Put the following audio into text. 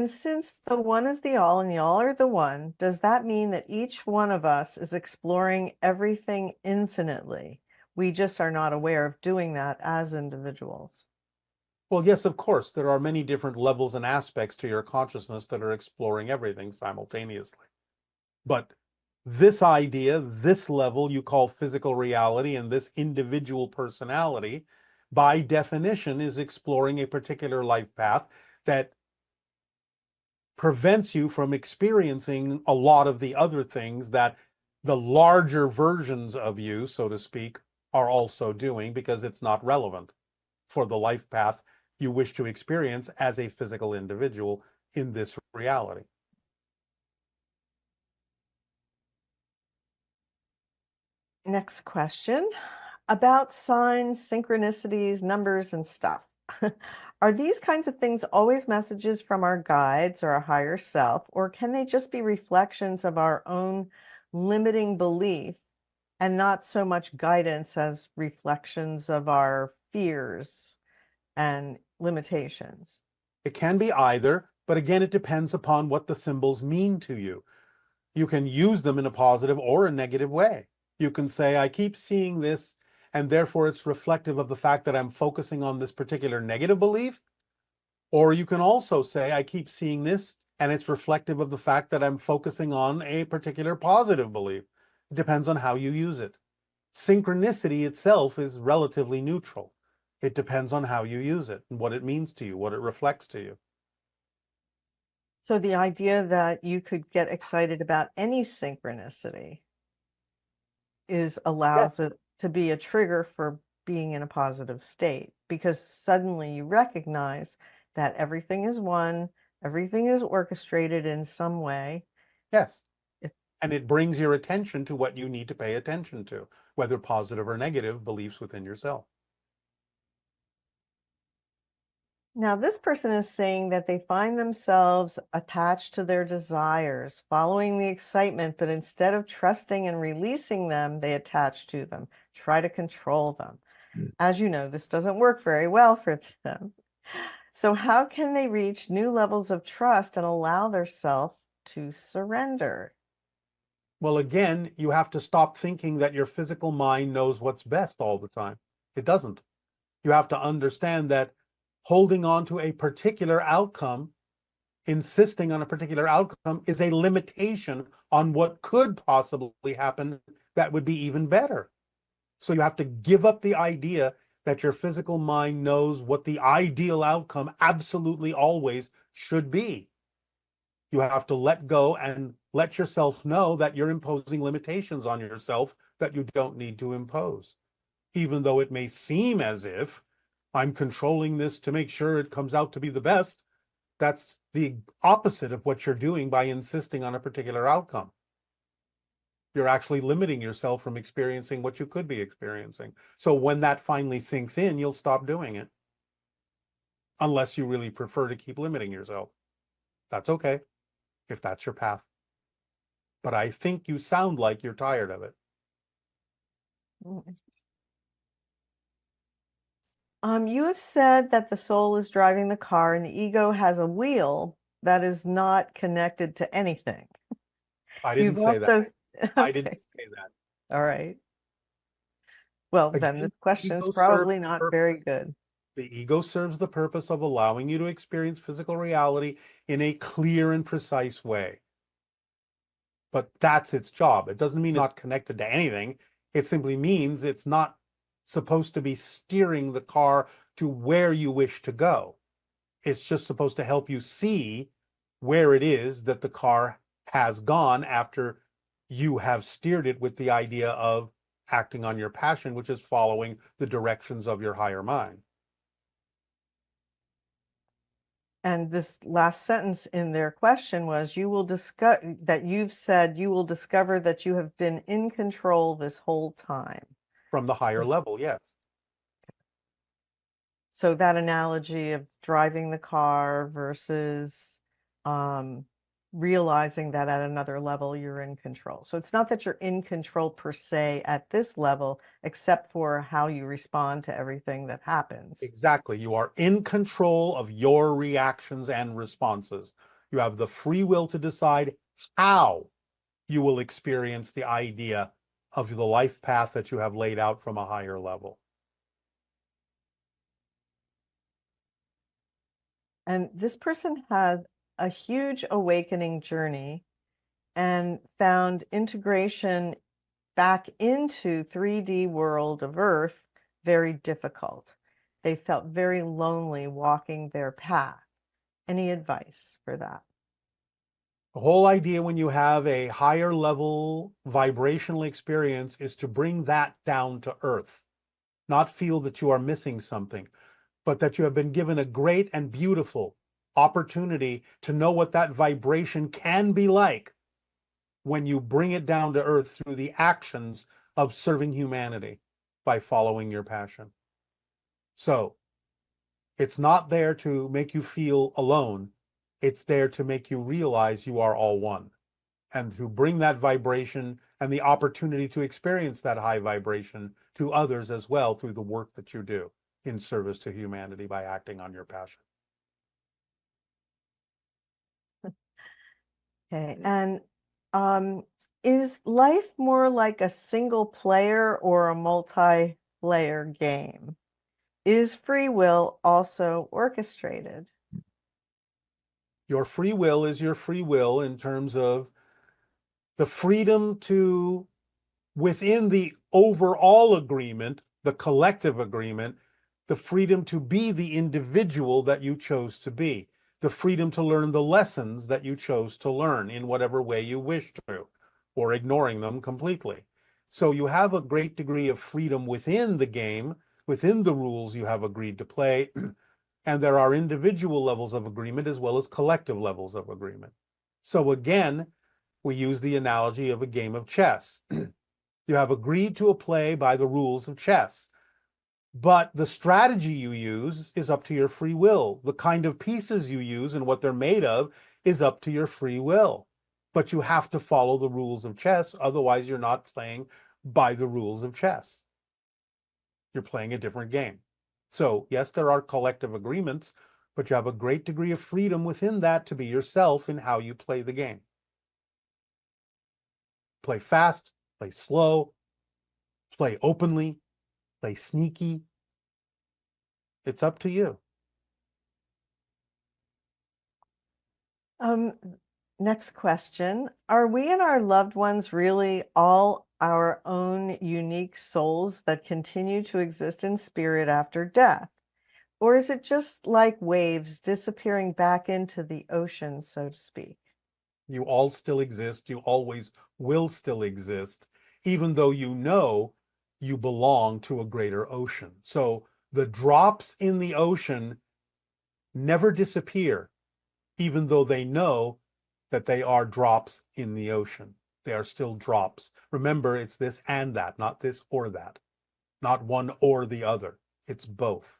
And since the one is the all and the all are the one, does that mean that each one of us is exploring everything infinitely? We just are not aware of doing that as individuals. Well, yes, of course, there are many different levels and aspects to your consciousness that are exploring everything simultaneously. But this idea, this level you call physical reality, and this individual personality, by definition, is exploring a particular life path that prevents you from experiencing a lot of the other things that the larger versions of you, so to speak, are also doing, because it's not relevant for the life path you wish to experience as a physical individual in this reality. Next question about signs, synchronicities, numbers, and stuff. Are these kinds of things always messages from our guides or our higher self, or can they just be reflections of our own limiting belief and not so much guidance as reflections of our fears and limitations? It can be either, but again, it depends upon what the symbols mean to you. You can use them in a positive or a negative way. You can say, I keep seeing this, and therefore it's reflective of the fact that I'm focusing on this particular negative belief. Or you can also say, I keep seeing this, and it's reflective of the fact that I'm focusing on a particular positive belief. It depends on how you use it. Synchronicity itself is relatively neutral. It depends on how you use it and what it means to you, what it reflects to you. So the idea that you could get excited about any synchronicity Yes. allows it to be a trigger for being in a positive state, because suddenly you recognize that everything is one, everything is orchestrated in some way. Yes. It- And it brings your attention to what you need to pay attention to, whether positive or negative beliefs within yourself. Now, this person is saying that they find themselves attached to their desires, following the excitement, but instead of trusting and releasing them, they attach to them, try to control them. As you know, this doesn't work very well for them. So how can they reach new levels of trust and allow themselves to surrender? Well, again, you have to stop thinking that your physical mind knows what's best all the time. It doesn't. You have to understand that holding on to a particular outcome, insisting on a particular outcome, is a limitation on what could possibly happen that would be even better. So you have to give up the idea that your physical mind knows what the ideal outcome absolutely always should be. You have to let go and let yourself know that you're imposing limitations on yourself that you don't need to impose. Even though it may seem as if I'm controlling this to make sure it comes out to be the best, that's the opposite of what you're doing by insisting on a particular outcome. You're actually limiting yourself from experiencing what you could be experiencing. So when that finally sinks in, you'll stop doing it. Unless you really prefer to keep limiting yourself. That's okay, if that's your path. But I think you sound like you're tired of it. You have said that the soul is driving the car and the ego has a wheel that is not connected to anything. I didn't You've say that. also, I didn't okay, say that. all right. Well, then Again, this question's ego serves probably the not very purpose. good. The ego serves the purpose of allowing you to experience physical reality in a clear and precise way. But that's its job. It doesn't mean it's not connected to anything. It simply means it's not supposed to be steering the car to where you wish to go. It's just supposed to help you see where it is that the car has gone after you have steered it with the idea of acting on your passion, which is following the directions of your higher mind. And this last sentence in their question was, you will discover that you've said you will discover that you have been in control this whole time. From the higher level, yes. So that analogy of driving the car versus um, realizing that at another level you're in control. So it's not that you're in control per se at this level, except for how you respond to everything that happens. Exactly. You are in control of your reactions and responses. You have the free will to decide how you will experience the idea of the life path that you have laid out from a higher level. And this person had a huge awakening journey and found integration back into 3D world of Earth very difficult. They felt very lonely walking their path. Any advice for that? The whole idea when you have a higher level vibrational experience is to bring that down to earth, not feel that you are missing something, but that you have been given a great and beautiful opportunity to know what that vibration can be like when you bring it down to earth through the actions of serving humanity by following your passion. So it's not there to make you feel alone. It's there to make you realize you are all one, and to bring that vibration and the opportunity to experience that high vibration to others as well through the work that you do in service to humanity by acting on your passion. Okay. And is life more like a single player or a multi-player game? Is free will also orchestrated? Your free will is your free will in terms of the freedom to, within the overall agreement, the collective agreement, the freedom to be the individual that you chose to be, the freedom to learn the lessons that you chose to learn in whatever way you wish to, or ignoring them completely. So you have a great degree of freedom within the game, within the rules you have agreed to play, and there are individual levels of agreement as well as collective levels of agreement. So again, we use the analogy of a game of chess. You have agreed to a play by the rules of chess, but the strategy you use is up to your free will. The kind of pieces you use and what they're made of is up to your free will. But you have to follow the rules of chess, otherwise you're not playing by the rules of chess. You're playing a different game. So yes, there are collective agreements, but you have a great degree of freedom within that to be yourself in how you play the game. Play fast, play slow, play openly, play sneaky. It's up to you. Um, Next question. Are we and our loved ones really all our own unique souls that continue to exist in spirit after death? Or is it just like waves disappearing back into the ocean, so to speak? You all still exist. You always will still exist, even though you know you belong to a greater ocean. So the drops in the ocean never disappear, even though they know that they are drops in the ocean. They are still drops. Remember, it's this and that, not this or that, not one or the other. It's both.